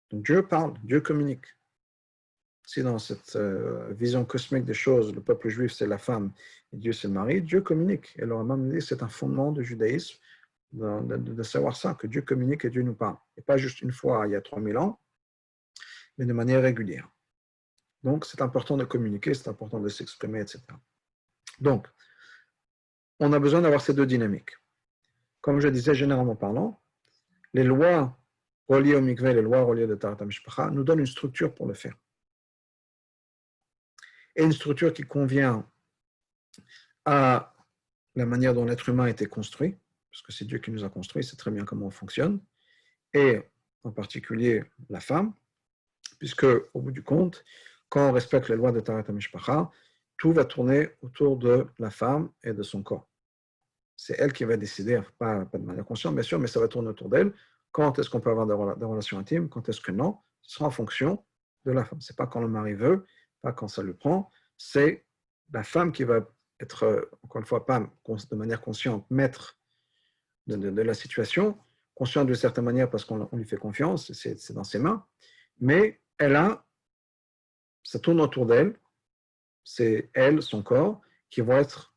Donc Dieu parle, Dieu communique. Si dans cette vision cosmique des choses, le peuple juif c'est la femme et Dieu c'est le mari, Dieu communique. Et le Rambam nous dit que c'est un fondement du judaïsme de savoir ça, que Dieu communique et Dieu nous parle. Et pas juste une fois il y a 3000 ans, mais de manière régulière. Donc c'est important de communiquer, c'est important de s'exprimer, etc. Donc, on a besoin d'avoir ces deux dynamiques. Comme je disais, généralement parlant, les lois reliées au mikveh, les lois reliées de Taharat HaMishpacha, nous donnent une structure pour le faire. Et une structure qui convient à la manière dont l'être humain a été construit, parce que c'est Dieu qui nous a construits, c'est très bien comment on fonctionne, et en particulier la femme, puisque au bout du compte, quand on respecte les lois de Taharat HaMishpacha, tout va tourner autour de la femme et de son corps. C'est elle qui va décider, pas de manière consciente bien sûr, mais ça va tourner autour d'elle. Quand est-ce qu'on peut avoir des relations intimes, quand est-ce que non, ce sera en fonction de la femme. Ce n'est pas quand le mari veut, pas quand ça le prend, c'est la femme qui va être, encore une fois, pas de manière consciente, maître de la situation, consciente d'une certaine manière parce qu'on lui fait confiance, c'est dans ses mains, mais ça tourne autour d'elle, c'est elle, son corps, qui vont être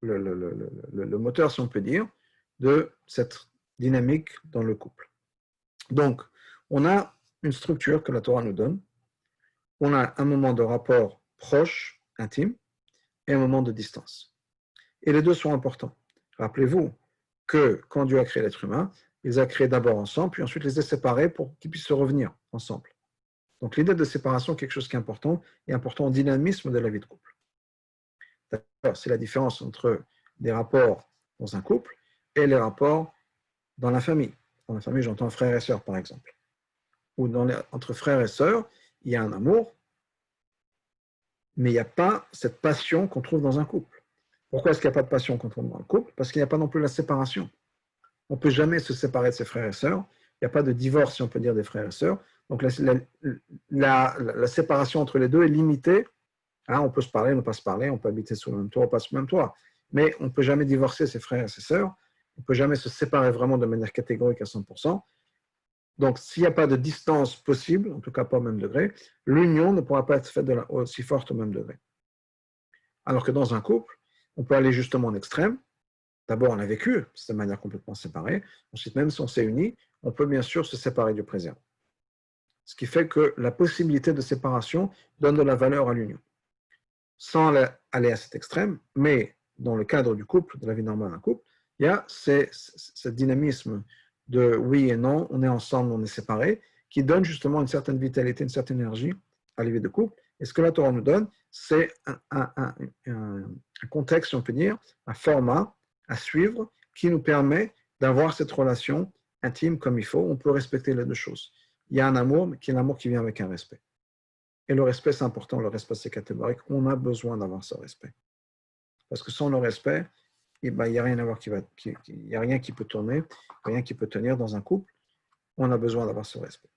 le moteur, si on peut dire, de cette dynamique dans le couple. Donc, on a une structure que la Torah nous donne, on a un moment de rapport proche, intime, et un moment de distance. Et les deux sont importants. Rappelez-vous que quand Dieu a créé l'être humain, il les a créés d'abord ensemble, puis ensuite les a séparés pour qu'ils puissent se revenir ensemble. Donc l'idée de séparation est quelque chose qui est important, et important au dynamisme de la vie de couple. D'ailleurs, c'est la différence entre les rapports dans un couple et les rapports dans la famille. Dans la famille, j'entends frères et sœurs, par exemple. Ou entre frères et sœurs, il y a un amour, mais il n'y a pas cette passion qu'on trouve dans un couple. Pourquoi est-ce qu'il n'y a pas de passion qu'on trouve dans le couple? Parce qu'il n'y a pas non plus la séparation. On ne peut jamais se séparer de ses frères et sœurs. Il n'y a pas de divorce, si on peut dire, des frères et sœurs. Donc la séparation entre les deux est limitée. Hein, on peut se parler, ne pas se parler, on peut habiter sous le même toit, pas sous le même toit. Mais on ne peut jamais divorcer ses frères et ses sœurs. On ne peut jamais se séparer vraiment de manière catégorique à 100%. Donc, s'il n'y a pas de distance possible, en tout cas pas au même degré, l'union ne pourra pas être faite aussi forte au même degré. Alors que dans un couple, on peut aller justement en extrême. D'abord, on a vécu de cette manière complètement séparée. Ensuite, même si on s'est unis, on peut bien sûr se séparer du présent. Ce qui fait que la possibilité de séparation donne de la valeur à l'union. Sans aller à cet extrême, mais dans le cadre du couple, de la vie normale d'un couple, il y a ce dynamisme de oui et non, on est ensemble, on est séparés, qui donne justement une certaine vitalité, une certaine énergie à la vie de couple. Et ce que la Torah nous donne, c'est un contexte, si on peut dire, un format à suivre qui nous permet d'avoir cette relation intime comme il faut. On peut respecter les deux choses. Il y a un amour, qui est l'amour qui vient avec un respect. Et le respect, c'est important, le respect, c'est catégorique. On a besoin d'avoir ce respect. Parce que sans le respect, il n'y a rien à voir il n'y a rien qui peut tourner, rien qui peut tenir dans un couple. On a besoin d'avoir ce respect.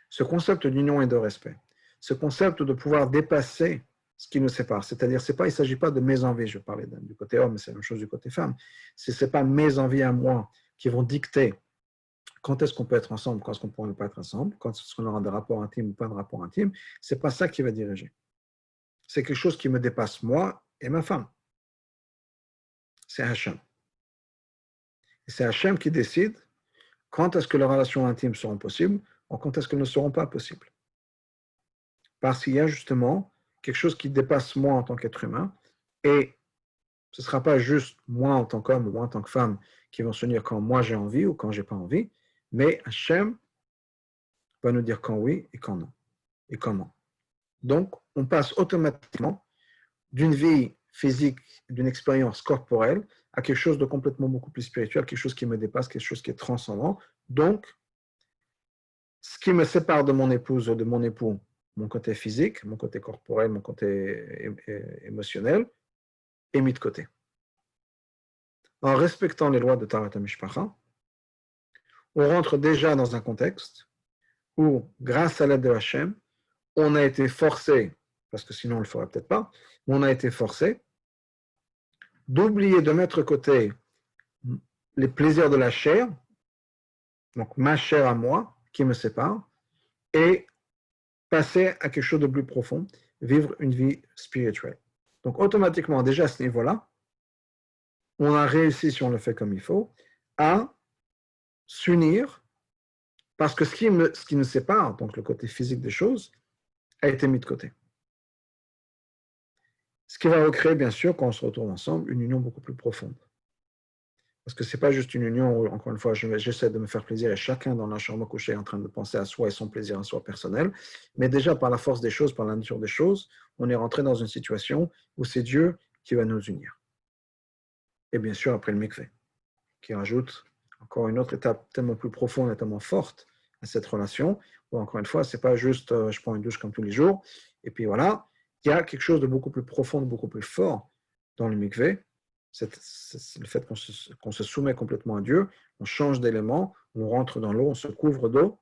Ce concept d'union et de respect, ce concept de pouvoir dépasser ce qui nous sépare, c'est-à-dire, il ne s'agit pas de mes envies, je parlais du côté homme, mais c'est la même chose du côté femme. Ce n'est pas mes envies à moi qui vont dicter quand est-ce qu'on peut être ensemble, quand est-ce qu'on ne pourra pas être ensemble, quand est-ce qu'on aura des rapports intimes ou pas de rapports intimes. Ce n'est pas ça qui va diriger. C'est quelque chose qui me dépasse moi et ma femme. C'est Hachem. Et c'est Hachem qui décide quand est-ce que les relations intimes seront possibles ou quand est-ce qu'elles ne seront pas possibles. Parce qu'il y a justement quelque chose qui dépasse moi en tant qu'être humain et ce ne sera pas juste moi en tant qu'homme ou moi en tant que femme qui vont se unir quand moi j'ai envie ou quand j'ai pas envie, mais Hachem va nous dire quand oui et quand non et comment. Donc, on passe automatiquement d'une vie physique, d'une expérience corporelle, à quelque chose de complètement beaucoup plus spirituel, quelque chose qui me dépasse, quelque chose qui est transcendant. Donc, ce qui me sépare de mon épouse ou de mon époux, mon côté physique, mon côté corporel, mon côté émotionnel, est mis de côté. En respectant les lois de Tarat HaMishpacha, on rentre déjà dans un contexte où, grâce à l'aide de Hachem, on a été forcé, parce que sinon on ne le ferait peut-être pas, mais on a été forcé d'oublier de mettre de côté les plaisirs de la chair, donc ma chair à moi, qui me sépare, et passer à quelque chose de plus profond, vivre une vie spirituelle. Donc automatiquement, déjà à ce niveau-là, on a réussi, si on le fait comme il faut, à s'unir, parce que ce qui nous sépare, donc le côté physique des choses, a été mis de côté. Ce qui va recréer, bien sûr, quand on se retrouve ensemble, une union beaucoup plus profonde. Parce que ce n'est pas juste une union où, encore une fois, j'essaie de me faire plaisir et chacun dans la chambre couchée est en train de penser à soi et son plaisir à soi personnel. Mais déjà, par la force des choses, par la nature des choses, on est rentré dans une situation où c'est Dieu qui va nous unir. Et bien sûr, après le mikvé, qui rajoute encore une autre étape tellement plus profonde et tellement forte à cette relation, où encore une fois, ce n'est pas juste je prends une douche comme tous les jours, et puis voilà. Il y a quelque chose de beaucoup plus profond, de beaucoup plus fort dans le mikvé. C'est le fait qu'on se soumet complètement à Dieu, on change d'élément, on rentre dans l'eau, on se couvre d'eau,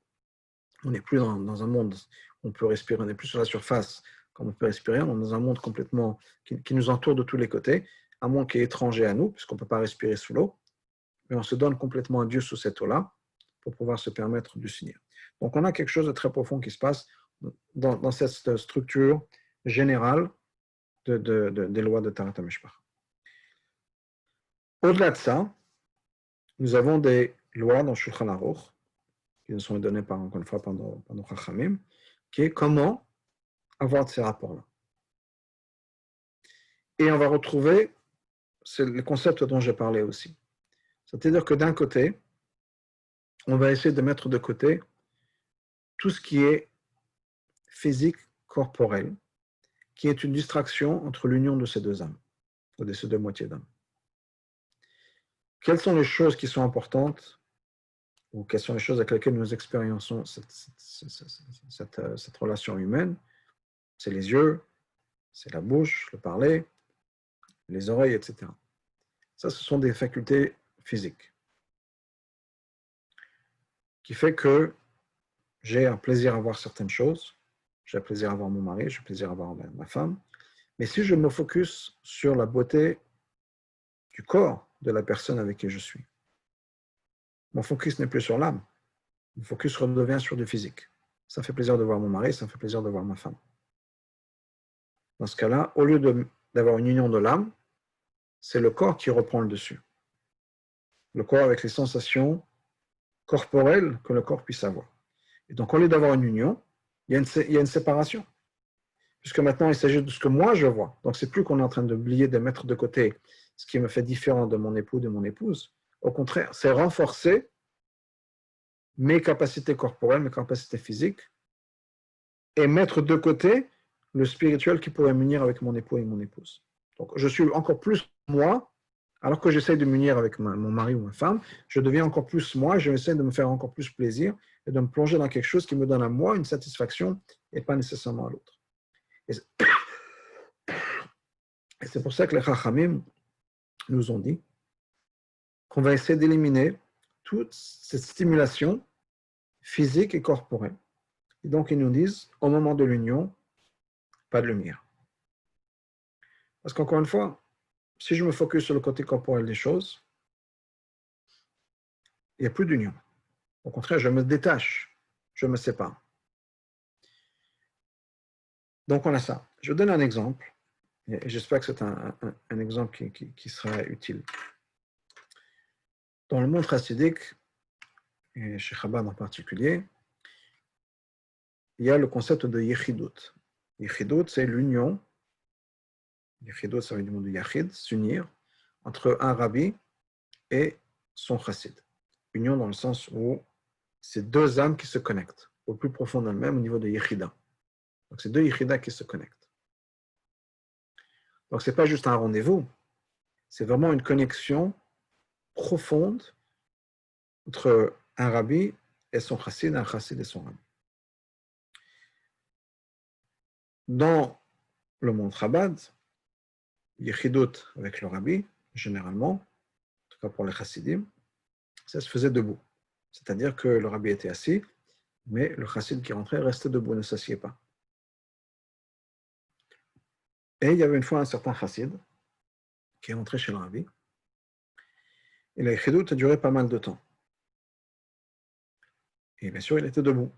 on n'est plus dans un monde où on peut respirer, on n'est plus sur la surface comme on peut respirer, on est dans un monde complètement qui nous entoure de tous les côtés, un monde qui est étranger à nous, puisqu'on ne peut pas respirer sous l'eau, mais on se donne complètement à Dieu sous cette eau-là pour pouvoir se permettre de s'unir. Donc on a quelque chose de très profond qui se passe dans cette structure générale des lois de Tarat HaMishpacha. Au-delà de ça, nous avons des lois dans Shulchan Aruch, qui nous sont données encore une fois par nos Chachamim, qui est comment avoir ces rapports-là. Et on va retrouver, c'est le concept dont j'ai parlé aussi. C'est-à-dire que d'un côté, on va essayer de mettre de côté tout ce qui est physique, corporel, qui est une distraction entre l'union de ces deux âmes. ou de ces deux moitiés d'âme. Quelles sont les choses qui sont importantes ou quelles sont les choses avec lesquelles nous expériençons cette relation humaine? C'est les yeux, c'est la bouche, le parler, les oreilles, etc. Ça, ce sont des facultés physiques qui fait que j'ai un plaisir à voir certaines choses, j'ai un plaisir à voir mon mari, j'ai un plaisir à voir ma femme, mais si je me focus sur la beauté du corps de la personne avec qui je suis, mon focus n'est plus sur l'âme, mon focus redevient sur du physique. Ça fait plaisir de voir mon mari, ça fait plaisir de voir ma femme. Dans ce cas-là, au lieu d'avoir une union de l'âme, c'est le corps qui reprend le dessus. Le corps avec les sensations corporelles que le corps puisse avoir. Et donc, au lieu d'avoir une union, il y a une séparation. Puisque maintenant, il s'agit de ce que moi je vois. Donc, c'est plus qu'on est en train d'oublier de mettre de côté ce qui me fait différent de mon époux, de mon épouse. Au contraire, c'est renforcer mes capacités corporelles, mes capacités physiques, et mettre de côté le spirituel qui pourrait m'unir avec mon époux et mon épouse. Donc, je suis encore plus moi, alors que j'essaie de m'unir avec mon mari ou ma femme, je deviens encore plus moi, je essaie de me faire encore plus plaisir et de me plonger dans quelque chose qui me donne à moi une satisfaction et pas nécessairement à l'autre. Et c'est pour ça que les Chachamim nous ont dit qu'on va essayer d'éliminer toute cette stimulation physique et corporelle. Et donc, ils nous disent, au moment de l'union, pas de lumière. Parce qu'encore une fois, si je me focus sur le côté corporel des choses, il n'y a plus d'union. Au contraire, je me détache, je me sépare. Donc, on a ça. Je vous donne un exemple, et j'espère que c'est un exemple qui sera utile. Dans le monde chassidique, et chez Chabad en particulier, il y a le concept de Yechidut. Yechidut, c'est l'union. Yechidut, ça vient du mot de Yachid, s'unir, entre un rabbi et son chassid. Union dans le sens où c'est deux âmes qui se connectent, au plus profond d'elles-mêmes, au niveau de Yechida. Donc, c'est deux Yechida qui se connectent. Donc, ce n'est pas juste un rendez-vous, c'est vraiment une connexion profonde entre un rabbi et son chassid, un chassid et son rabbi. Dans le monde Chabad, Yechidut avec le rabbi, généralement, en tout cas pour les chassidim, ça se faisait debout. C'est-à-dire que le rabbi était assis, mais le chassid qui rentrait restait debout, ne s'assied pas. Et il y avait une fois un certain chassid qui est rentré chez le rabbi, et la Yechidut a duré pas mal de temps. Et bien sûr, il était debout.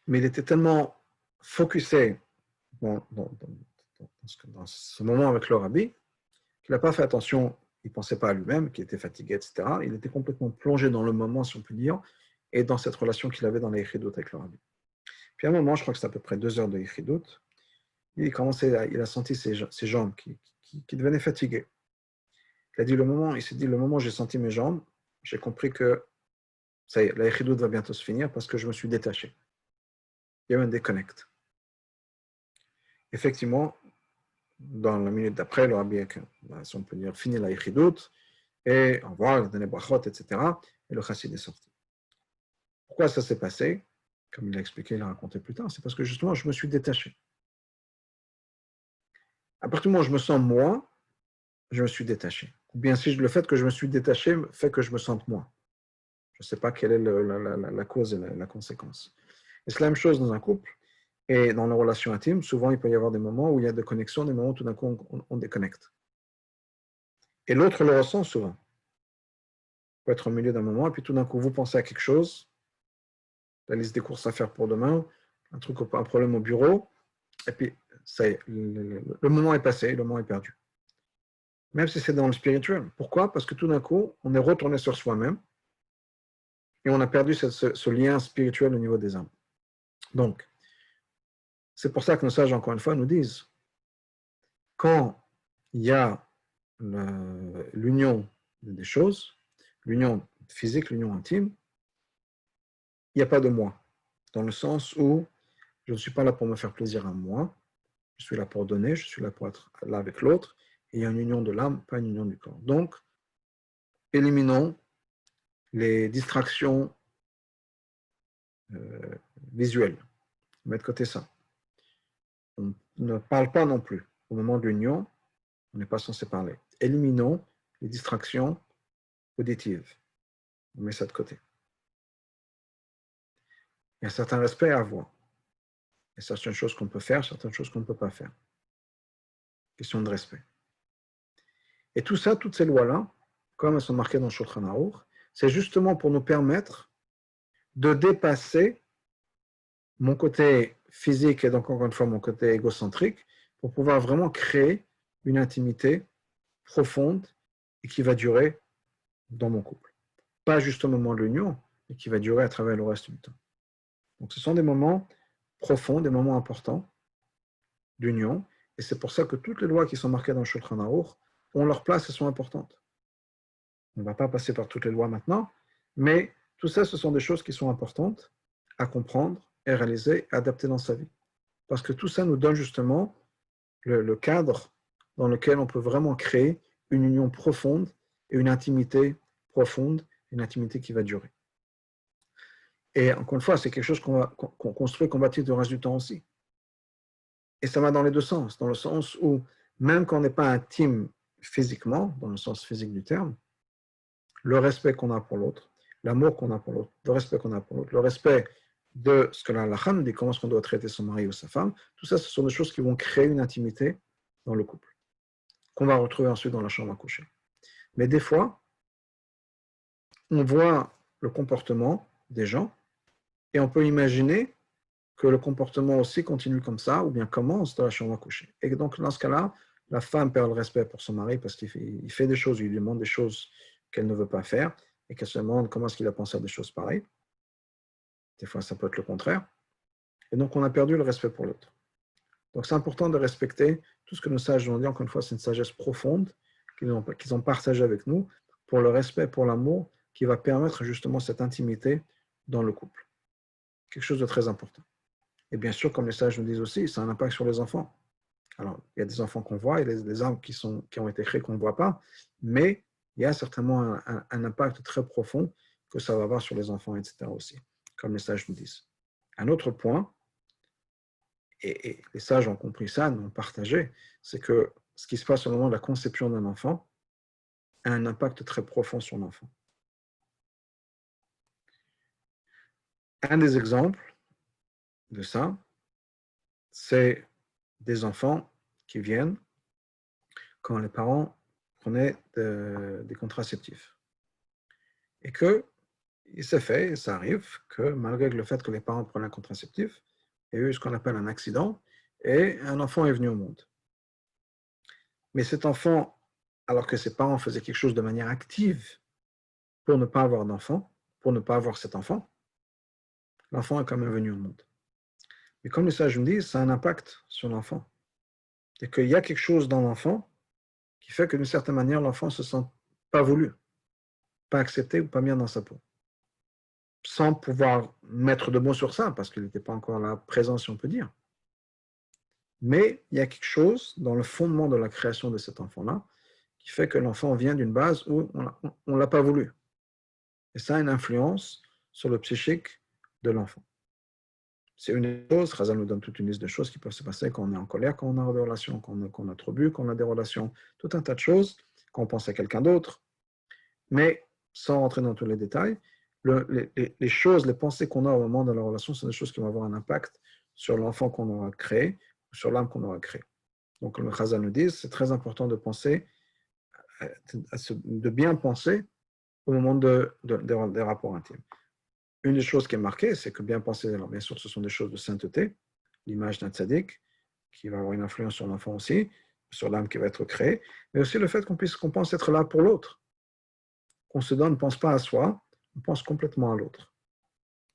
Mais il était tellement focusé dans ce moment avec le rabbi qu'il n'a pas fait attention, il ne pensait pas à lui-même, qu'il était fatigué, etc. Il était complètement plongé dans le moment, si on peut dire, et dans cette relation qu'il avait dans la Yechidut avec le rabbi. Puis à un moment, je crois que c'est à peu près 2 heures de Yechidut, il a senti ses jambes qui devenaient fatiguées. Il s'est dit, le moment où j'ai senti mes jambes, j'ai compris que ça y est, la Yechidut va bientôt se finir parce que je me suis détaché. Il y a eu un déconnect. Effectivement, dans la minute d'après, le rabbi a, si on peut dire, fini la Yechidut, et au revoir, il a donné brachot, etc. Et le chassid est sorti. Pourquoi ça s'est passé? Comme il l'a expliqué, il l'a raconté plus tard, c'est parce que justement, je me suis détaché. À partir du moment où je me sens moi, je me suis détaché. Ou bien si le fait que je me suis détaché fait que je me sente moi. Je ne sais pas quelle est la cause et la conséquence. Et c'est la même chose dans un couple. Et dans les relations intimes, souvent, il peut y avoir des moments où il y a des connexions, des moments où tout d'un coup, on déconnecte. Et l'autre le ressent souvent. Il peut être au milieu d'un moment, et puis tout d'un coup, vous pensez à quelque chose, la liste des courses à faire pour demain, un problème au bureau, et puis ça y est, le moment est passé, le moment est perdu. Même si c'est dans le spirituel. Pourquoi? Parce que tout d'un coup, on est retourné sur soi-même, et on a perdu ce lien spirituel au niveau des âmes. Donc, c'est pour ça que nos sages, encore une fois, nous disent, quand il y a l'union des choses, l'union physique, l'union intime, il n'y a pas de moi. Dans le sens où je ne suis pas là pour me faire plaisir à moi, je suis là pour donner, je suis là pour être là avec l'autre, il y a une union de l'âme, pas une union du corps. Donc, éliminons les distractions visuelles. On met de côté ça. On ne parle pas non plus. Au moment de l'union, on n'est pas censé parler. Éliminons les distractions auditives. On met ça de côté. Il y a un certain respect à avoir. Il y a certaines choses qu'on peut faire, certaines choses qu'on ne peut pas faire. Question de respect. Et tout ça, toutes ces lois-là, comme elles sont marquées dans Shulchan Aruch, c'est justement pour nous permettre de dépasser mon côté physique et donc encore une fois mon côté égocentrique pour pouvoir vraiment créer une intimité profonde et qui va durer dans mon couple. Pas juste au moment de l'union, mais qui va durer à travers le reste du temps. Donc ce sont des moments profonds, des moments importants d'union, et c'est pour ça que toutes les lois qui sont marquées dans Shulchan Aruch ont leur place et sont importantes. On ne va pas passer par toutes les lois maintenant, mais tout ça, ce sont des choses qui sont importantes à comprendre et réaliser, adapter dans sa vie. Parce que tout ça nous donne justement le cadre dans lequel on peut vraiment créer une union profonde et une intimité profonde, une intimité qui va durer. Et encore une fois, c'est quelque chose qu'on construit, qu'on bâtit le reste du temps aussi. Et ça va dans les deux sens, dans le sens où même quand on n'est pas intime physiquement, dans le sens physique du terme, le respect qu'on a pour l'autre, l'amour qu'on a pour l'autre, le respect qu'on a pour l'autre, le respect de ce que la halakha nous dit, comment est-ce qu'on doit traiter son mari ou sa femme, tout ça, ce sont des choses qui vont créer une intimité dans le couple, qu'on va retrouver ensuite dans la chambre à coucher. Mais des fois, on voit le comportement des gens et on peut imaginer que le comportement aussi continue comme ça ou bien commence dans la chambre à coucher. Et donc, dans ce cas-là, la femme perd le respect pour son mari parce qu'il fait des choses, il lui demande des choses qu'elle ne veut pas faire et qu'elle se demande comment est-ce qu'il a pensé à des choses pareilles. Des fois, ça peut être le contraire. Et donc, on a perdu le respect pour l'autre. Donc, c'est important de respecter tout ce que nos sages ont dit. Encore une fois, c'est une sagesse profonde qu'ils ont partagée avec nous pour le respect, pour l'amour, qui va permettre justement cette intimité dans le couple. Quelque chose de très important. Et bien sûr, comme les sages nous disent aussi, ça a un impact sur les enfants. Alors, il y a des enfants qu'on voit, il y a des âmes qui ont été créés qu'on ne voit pas, mais il y a certainement un impact très profond que ça va avoir sur les enfants, etc. aussi, comme les sages nous disent. Un autre point, et les sages ont compris ça, nous ont partagé, c'est que ce qui se passe au moment de la conception d'un enfant a un impact très profond sur l'enfant. Un des exemples de ça, c'est des enfants qui viennent quand les parents prenaient des contraceptifs. Et que il s'est fait, et ça arrive, que malgré le fait que les parents prenaient un contraceptif, il y a eu ce qu'on appelle un accident, et un enfant est venu au monde. Mais cet enfant, alors que ses parents faisaient quelque chose de manière active pour ne pas avoir d'enfant, pour ne pas avoir cet enfant, l'enfant est quand même venu au monde. Mais comme les sages me disent, ça a un impact sur l'enfant. C'est qu'il y a quelque chose dans l'enfant qui fait que d'une certaine manière, l'enfant ne se sent pas voulu, pas accepté ou pas bien dans sa peau. Sans pouvoir mettre de mots sur ça, parce qu'il n'était pas encore là présent, si on peut dire. Mais il y a quelque chose dans le fondement de la création de cet enfant-là qui fait que l'enfant vient d'une base où on ne l'a pas voulu. Et ça a une influence sur le psychique de l'enfant. C'est une des choses, Chazal nous donne toute une liste de choses qui peuvent se passer quand on est en colère, quand on a des relations, quand on a trop bu, quand on a des relations, tout un tas de choses, quand on pense à quelqu'un d'autre. Mais sans rentrer dans tous les détails, les choses, les pensées qu'on a au moment de la relation, sont des choses qui vont avoir un impact sur l'enfant qu'on aura créé, sur l'âme qu'on aura créée. Donc, comme le Chazal nous dit, c'est très important de penser, de bien penser au moment des rapports intimes. Une des choses qui est marquée, c'est que bien penser, alors bien sûr, ce sont des choses de sainteté, l'image d'un tzaddik, qui va avoir une influence sur l'enfant aussi, sur l'âme qui va être créée, mais aussi le fait qu'on pense être là pour l'autre. Qu'on se donne, ne pense pas à soi, on pense complètement à l'autre.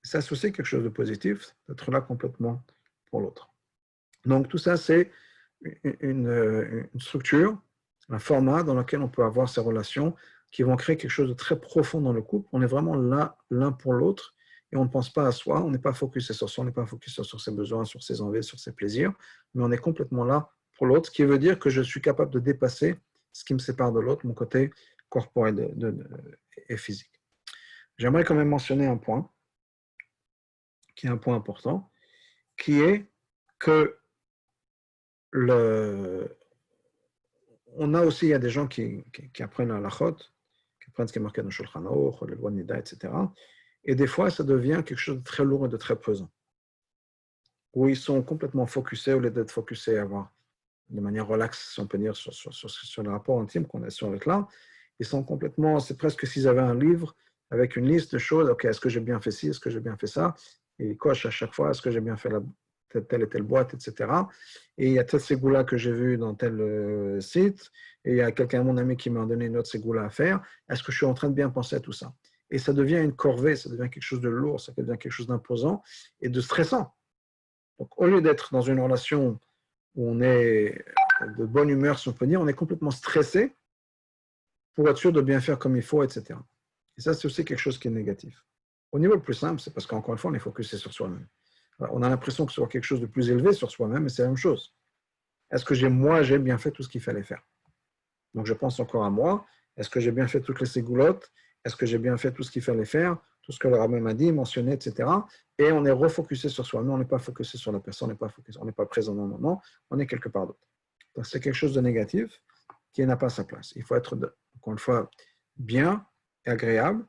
Ça, c'est aussi quelque chose de positif, d'être là complètement pour l'autre. Donc, tout ça, c'est une structure, un format dans lequel on peut avoir ces relations qui vont créer quelque chose de très profond dans le couple. On est vraiment là, l'un pour l'autre, et on ne pense pas à soi, on n'est pas focusé sur soi, on n'est pas focusé sur ses besoins, sur ses envies, sur ses plaisirs, mais on est complètement là pour l'autre, ce qui veut dire que je suis capable de dépasser ce qui me sépare de l'autre, mon côté corporel et physique. J'aimerais quand même mentionner un point, qui est un point important, qui est que on a aussi, il y a des gens qui apprennent la halachot, qui apprennent ce qui est marqué dans le Shulchan Aruch, les lois de Nida, etc. Et des fois, ça devient quelque chose de très lourd et de très pesant, où ils sont complètement focusés, au lieu d'être focusés à avoir de manière relaxe, si on peut dire, sur le rapport intime qu'on a sur le clan, ils sont complètement, c'est presque s'ils avaient un livre avec une liste de choses, ok, est-ce que j'ai bien fait ci, est-ce que j'ai bien fait ça, et ils cochent à chaque fois, est-ce que j'ai bien fait telle et telle boîte, etc. Et il y a tel ségoula que j'ai vu dans tel site, et il y a quelqu'un, mon ami, qui m'a donné une autre ségoula à faire, est-ce que je suis en train de bien penser à tout ça? Et ça devient une corvée, ça devient quelque chose de lourd, ça devient quelque chose d'imposant et de stressant. Donc, au lieu d'être dans une relation où on est de bonne humeur, si on peut dire, on est complètement stressé pour être sûr de bien faire comme il faut, etc. Et ça, c'est aussi quelque chose qui est négatif. Au niveau le plus simple, c'est parce qu'encore une fois, on est focusé sur soi-même. Alors, on a l'impression que ce soit quelque chose de plus élevé sur soi-même, mais c'est la même chose. Est-ce que j'ai bien fait tout ce qu'il fallait faire? Donc, je pense encore à moi. Est-ce que j'ai bien fait toutes les ségoulottes? Est-ce que j'ai bien fait tout ce qu'il fallait faire? Tout ce que le rabbin m'a dit, mentionné, etc. Et on est refocusé sur soi-même, on n'est pas focusé sur la personne, on n'est pas présent dans le moment, on est quelque part d'autre. Donc, c'est quelque chose de négatif qui n'a pas sa place. Il faut être, encore une fois, bien et agréable.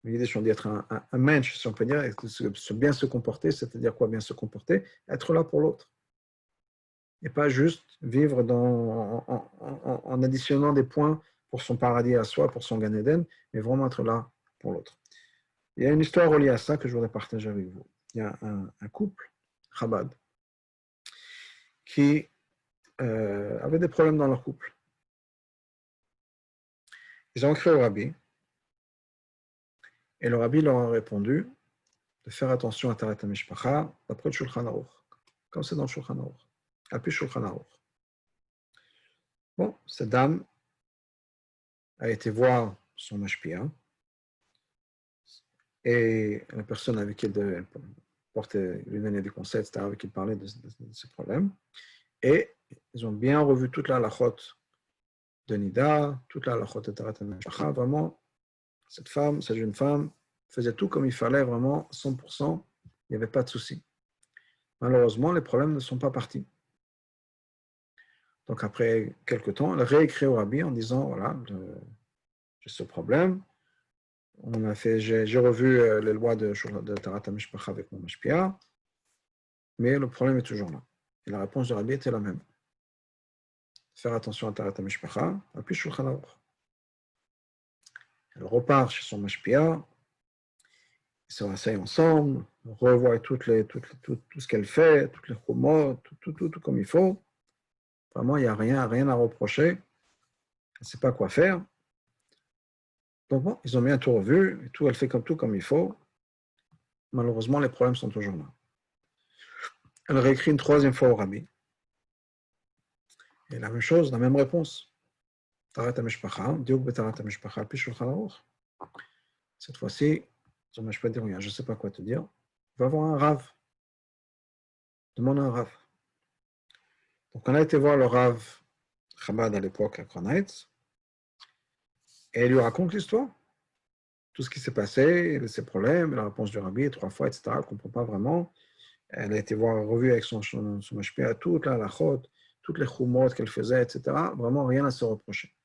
L'idée, c'est d'être un mensch, si on peut dire, bien se comporter, c'est-à-dire quoi bien se comporter? Être là pour l'autre. Et pas juste vivre en additionnant des points pour son paradis à soi, pour son Gan Eden, mais vraiment être là pour l'autre. Il y a une histoire reliée à ça que je voudrais partager avec vous. Il y a un couple, Chabad, qui avait des problèmes dans leur couple. Ils ont écrit au rabbi, et le rabbi leur a répondu de faire attention à Tarat HaMishpacha d'après le Shulchan Aruch, comme c'est dans le Shulchan Aruch, après le Shulchan Aruch. Bon, cette dame a été voir son mashpia, et la personne avec qui elle portait, lui donnait des conseils, etc., avec qui il parlait de ses problèmes, et ils ont bien revu toute la halachot de Nida, toute la halachot de Tarat HaMishpacha. Vraiment, cette jeune femme, faisait tout comme il fallait, vraiment, 100%, il n'y avait pas de souci. Malheureusement, les problèmes ne sont pas partis. Donc, après quelques temps, elle a réécrit au rabbi en disant, voilà, j'ai ce problème, j'ai revu les lois de Tarat HaMishpacha avec mon mashpia, mais le problème est toujours là. Et la réponse du rabbi était la même. Faire attention à Tarat HaMishpacha, puis Shulchan Aruch. Elle repart chez son mashpia, ils se rasseyent ensemble, revoient tout ce qu'elle fait, toutes les chumot, tout comme il faut. Vraiment, il n'y a rien à reprocher. Elle ne sait pas quoi faire. Donc bon, ils ont bien tout revu, elle fait tout comme il faut. Malheureusement, les problèmes sont toujours là. Elle réécrit une troisième fois au rabbi. Et la même chose, la même réponse. Tarat HaMishpacha, Diuk b'Tarat HaMishpacha, puis Shulchan Aruch. Cette fois-ci, je ne peux dire rien, je ne sais pas quoi te dire. Va voir un rav. Demande à un rav. Donc on a été voir le rav Chabad à l'époque à Crown Heights, et elle lui raconte l'histoire. Tout ce qui s'est passé, ses problèmes, la réponse du rabbi, 3 fois, etc. Elle ne comprend pas vraiment. Elle a été voir revue avec son mashpia, toute la halachot, toutes les chumot qu'elle faisait, etc. Vraiment rien à se reprocher.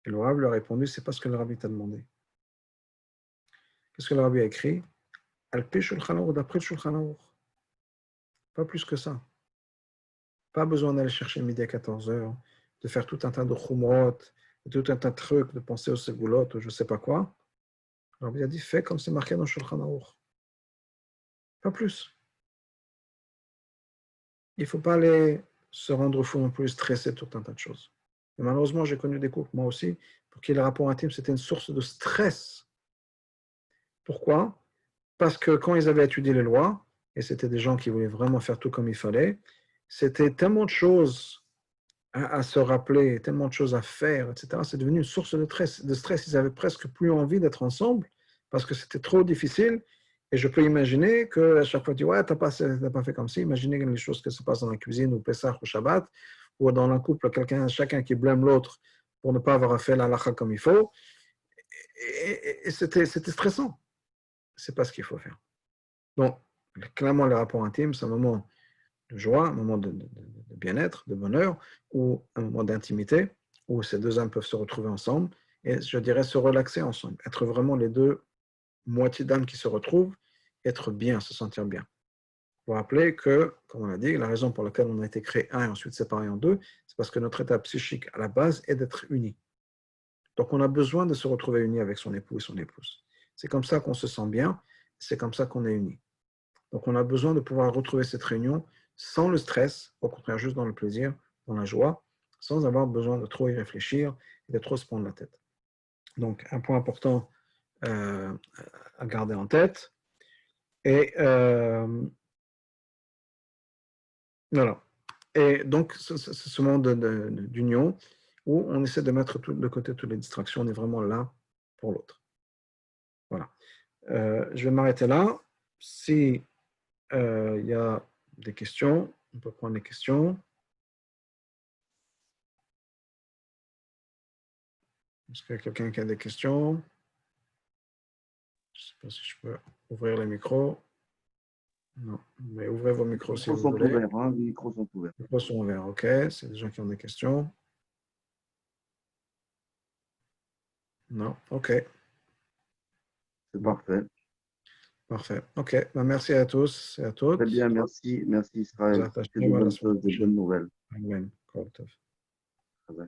Et le rabbi lui a répondu, c'est pas ce que le rabbi t'a demandé. Qu'est-ce que le rabbi a écrit? Al-Pi Shulchan Aruch, d'après le Shulchan Aruch. Pas plus que ça. Pas besoin d'aller chercher midi à 14h, de faire tout un tas de chumot, tout un tas de trucs, de penser aux ségoulottes ou je ne sais pas quoi. Le rabbi a dit, fais comme c'est marqué dans le Shulchan Aruch. Pas plus. Il ne faut pas aller se rendre fou non plus, stresser tout un tas de choses. Et malheureusement, j'ai connu des couples, moi aussi, pour qui le rapport intime, c'était une source de stress. Pourquoi? Parce que quand ils avaient étudié les lois, et c'était des gens qui voulaient vraiment faire tout comme il fallait, c'était tellement de choses à se rappeler, tellement de choses à faire, etc. C'est devenu une source de stress. Ils avaient presque plus envie d'être ensemble parce que c'était trop difficile Et je peux imaginer qu'à chaque fois, tu dis, ouais, t'as pas fait comme ça. Imaginez les choses qui se passent dans la cuisine, ou Pessah, ou Shabbat, ou dans un couple, chacun qui blâme l'autre pour ne pas avoir fait la halakha comme il faut. Et c'était stressant. C'est pas ce qu'il faut faire. Donc, clairement, les rapports intimes, c'est un moment de joie, un moment de bien-être, de bonheur, ou un moment d'intimité, où ces deux âmes peuvent se retrouver ensemble, et je dirais se relaxer ensemble, être vraiment les deux moitiés d'âme qui se retrouvent, être bien, se sentir bien. Vous vous rappelez que, comme on l'a dit, la raison pour laquelle on a été créé un et ensuite séparé en deux, c'est parce que notre état psychique à la base est d'être unis. Donc on a besoin de se retrouver unis avec son époux et son épouse. C'est comme ça qu'on se sent bien, c'est comme ça qu'on est unis. Donc on a besoin de pouvoir retrouver cette réunion sans le stress, au contraire juste dans le plaisir, dans la joie, sans avoir besoin de trop y réfléchir et de trop se prendre la tête. Donc un point important à garder en tête. Et voilà. Et donc c'est ce moment d'union où on essaie de mettre de côté toutes les distractions, on est vraiment là pour l'autre. Voilà. Je vais m'arrêter là. Si il y a des questions, on peut prendre les questions. Est-ce qu'il y a quelqu'un qui a des questions? Je ne sais pas si je peux ouvrir les micros. Non, mais ouvrez vos micros si vous voulez. Ouverts, hein, les micros sont ouverts. Les micros sont ouverts, ok. C'est des gens qui ont des questions. Non, ok. C'est Bon, parfait. parfait. Ok, ben, merci à tous et à Très toutes. bien, merci. Merci Vous Israël. attachez, Que de voilà, bonnes sur choses, la de prochaine. bonnes nouvelles. Amen. Kol tov. Très bien.